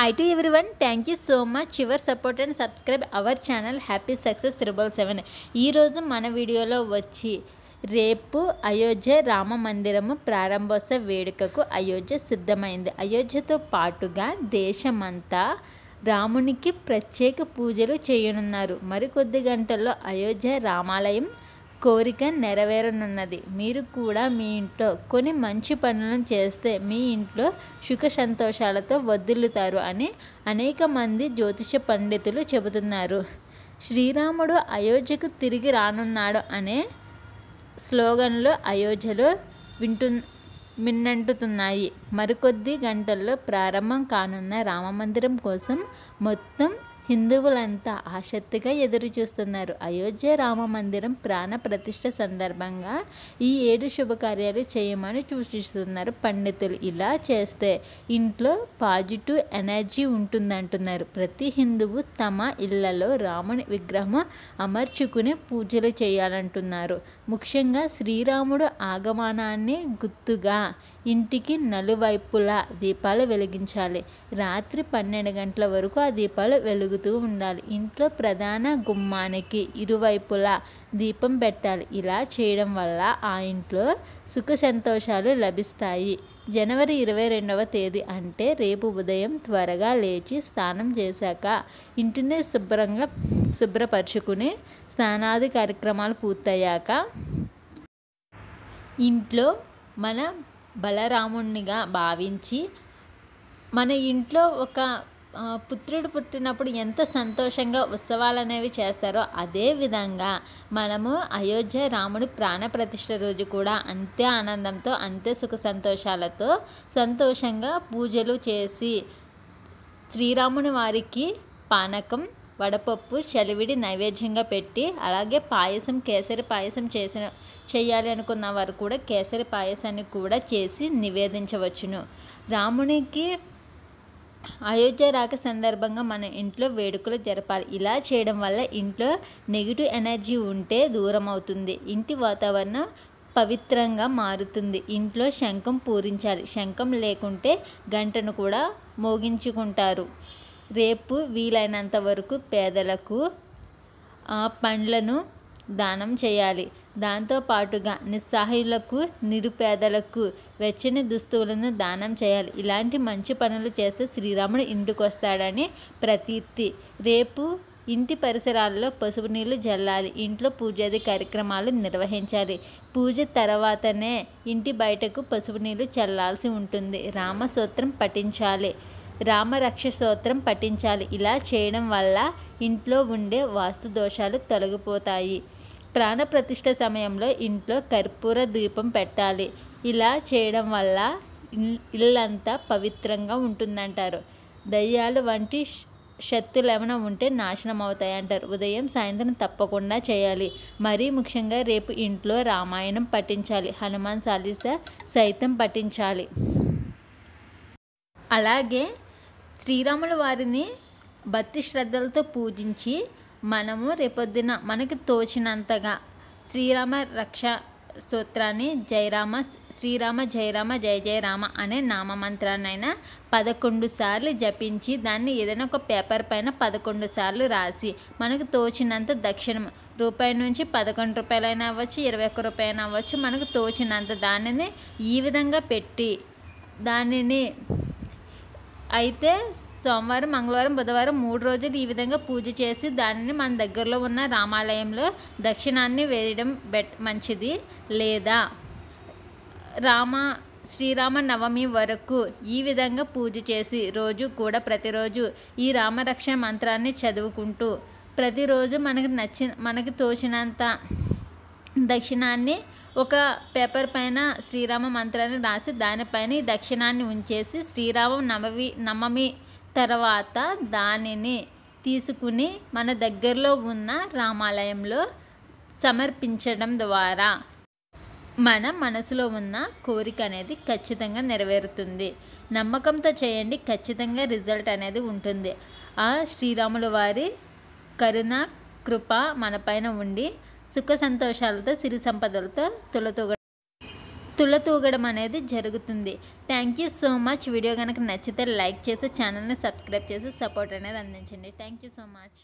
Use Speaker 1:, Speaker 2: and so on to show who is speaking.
Speaker 1: Hi to everyone. Thank you so much your support and subscribe our channel Happy Success 777. ఈ రోజు మన వీడియోలో వచ్చి రేపు అయోధ్య రామ మందిరము ప్రారంభోత్సవ వేడుకకు అయోధ్య సిద్ధమైంది. అయోధ్యతో పాటుగా దేశమంతా రామునికి ప్రత్యేక పూజలు చేయనున్నారు. మరికొద్ది గంటల్లో అయోధ్య రామాలయం కోరిక నెరవేరనున్నది. మీరు కూడా మీ ఇంట్లో కొన్ని మంచి పనులను చేస్తే మీ ఇంట్లో సుఖ సంతోషాలతో వర్ధిల్లుతారు అని అనేక మంది జ్యోతిష పండితులు చెబుతున్నారు. శ్రీరాముడు అయోధ్యకు తిరిగి రానున్నాడు అనే స్లోగన్లు అయోధ్యలో మిన్నంటుతున్నాయి. మరికొద్ది గంటల్లో ప్రారంభం కానున్న రామమందిరం కోసం మొత్తం హిందువులంతా ఆసక్తిగా ఎదురు చూస్తున్నారు. అయోధ్య రామ మందిరం ప్రాణ ప్రతిష్ఠ సందర్భంగా ఈ 7 శుభకార్యాలు చేయమని సూచిస్తున్నారు పండితులు. ఇలా చేస్తే ఇంట్లో పాజిటివ్ ఎనర్జీ ఉంటుందంటున్నారు. ప్రతి హిందువు తమ ఇళ్లలో రాముని విగ్రహం అమర్చుకుని పూజలు చేయాలంటున్నారు. ముఖ్యంగా శ్రీరాముడు ఆగమనాన్ని గుర్తుగా ఇంటికి నలువైపులా దీపాలు వెలిగించాలి. రాత్రి 12 గంటల వరకు ఆ దీపాలు వెలుగుతూ ఉండాలి. ఇంట్లో ప్రధాన గుమ్మానికి ఇరువైపులా దీపం పెట్టాలి. ఇలా చేయడం వల్ల ఆ ఇంట్లో సుఖ సంతోషాలు లభిస్తాయి. జనవరి 22వ తేదీ అంటే రేపు ఉదయం త్వరగా లేచి స్నానం చేశాక ఇంటిని శుభ్రపరచుకుని స్నానాది కార్యక్రమాలు పూర్తయ్యాక ఇంట్లో మన బలరామునిగా భావించి మన ఇంట్లో ఒక పుత్రుడు పుట్టినప్పుడు ఎంత సంతోషంగా ఉత్సవాలు అనేవి చేస్తారో అదేవిధంగా మనము అయోధ్య రాముడి ప్రాణ ప్రతిష్ఠ రోజు కూడా అంతే ఆనందంతో అంతే సుఖ సంతోషాలతో సంతోషంగా పూజలు చేసి శ్రీరాముని వారికి పానకం వడపప్పు చలివిడి నైవేద్యంగా పెట్టి అలాగే పాయసం కేసరి పాయసం చేయాలి అనుకున్న వారు కూడా కేసరి పాయసాన్ని కూడా చేసి నివేదించవచ్చును. రామునికి అయోధ్య రాక సందర్భంగా మన ఇంట్లో వేడుకలు జరపాలి. ఇలా చేయడం వల్ల ఇంట్లో నెగిటివ్ ఎనర్జీ ఉంటే దూరం అవుతుంది. ఇంటి వాతావరణం పవిత్రంగా మారుతుంది. ఇంట్లో శంఖం పూరించాలి. శంఖం లేకుంటే గంటను కూడా మోగించుకుంటారు. రేపు వీలైనంత వరకు పేదలకు పండ్లను దానం చేయాలి. దాంతోపాటుగా నిస్సహాయులకు నిరుపేదలకు వెచ్చని దుస్తువులను దానం చేయాలి. ఇలాంటి మంచి పనులు చేస్తే శ్రీరాముడు ఇంటికి వస్తాడని ప్రతీతి. రేపు ఇంటి పరిసరాల్లో పసుపు నీళ్లు జల్లాలి. ఇంట్లో పూజాది కార్యక్రమాలు నిర్వహించాలి. పూజ తర్వాతనే ఇంటి బయటకు పసుపు నీళ్లు చల్లాల్సి ఉంటుంది. రామసూత్రం పఠించాలి. రామరక్ష స్తోత్రం పఠించాలి. ఇలా చేయడం వల్ల ఇంట్లో ఉండే వాస్తు దోషాలు తొలగిపోతాయి. ప్రాణ ప్రతిష్ఠ సమయంలో ఇంట్లో కర్పూర దీపం పెట్టాలి. ఇలా చేయడం వల్ల ఇల్లంతా పవిత్రంగా ఉంటుందంటారు. దయ్యాలు వంటి శక్తులు ఏమైనా ఉంటే నాశనం అవుతాయి అంటారు. ఉదయం సాయంత్రం తప్పకుండా చేయాలి. మరీ ముఖ్యంగా రేపు ఇంట్లో రామాయణం పఠించాలి. హనుమాన్ చాలీసా సైతం పఠించాలి. అలాగే శ్రీరాముల వారిని భక్తి శ్రద్ధలతో పూజించి మనము రేపొద్దున మనకి తోచినంతగా శ్రీరామ రక్ష స్తోత్రాన్ని శ్రీరామ జయరామ జయ జయ రామ అనే నామమంత్రాన్నైనా 11 సార్లు జపించి దాన్ని ఏదైనా ఒక పేపర్ పైన 11 సార్లు రాసి మనకు తోచినంత దక్షిణం రూపాయి నుంచి 11 రూపాయలైనా అవ్వచ్చు, 21 రూపాయలైనా అవ్వచ్చు, మనకు తోచినంత దానిని ఈ విధంగా పెట్టి దానిని అయితే సోమవారం మంగళవారం బుధవారం 3 రోజులు ఈ విధంగా పూజ చేసి దానిని మన దగ్గరలో ఉన్న రామాలయంలో దక్షిణాన్ని వేయడం మంచిది. లేదా శ్రీరామ నవమి వరకు ఈ విధంగా పూజ చేసి రోజు కూడా ప్రతిరోజు ఈ రామరక్ష మంత్రాన్ని చదువుకుంటూ ప్రతిరోజు మనకి తోచినంత దక్షిణాన్ని ఒక పేపర్ పైన శ్రీరామ మంత్రాన్ని రాసి దానిపైన ఈ దక్షిణాన్ని ఉంచేసి నవమి తర్వాత దానిని తీసుకుని మన దగ్గరలో ఉన్న రామాలయంలో సమర్పించడం ద్వారా మన మనసులో ఉన్న కోరిక అనేది ఖచ్చితంగా నెరవేరుతుంది. నమ్మకంతో చేయండి, ఖచ్చితంగా రిజల్ట్ అనేది ఉంటుంది. ఆ శ్రీరాముల వారి కరుణ కృప మన పైన ఉండి సుఖ సంతోషాలతో సిరి సంపదలతో తులతూగడం అనేది జరుగుతుంది. Thank you so much. Video కనుక నచ్చితే లైక్ చేసి ఛానల్ని సబ్స్క్రైబ్ చేసి సపోర్ట్ అనేది అందించండి. Thank you so much.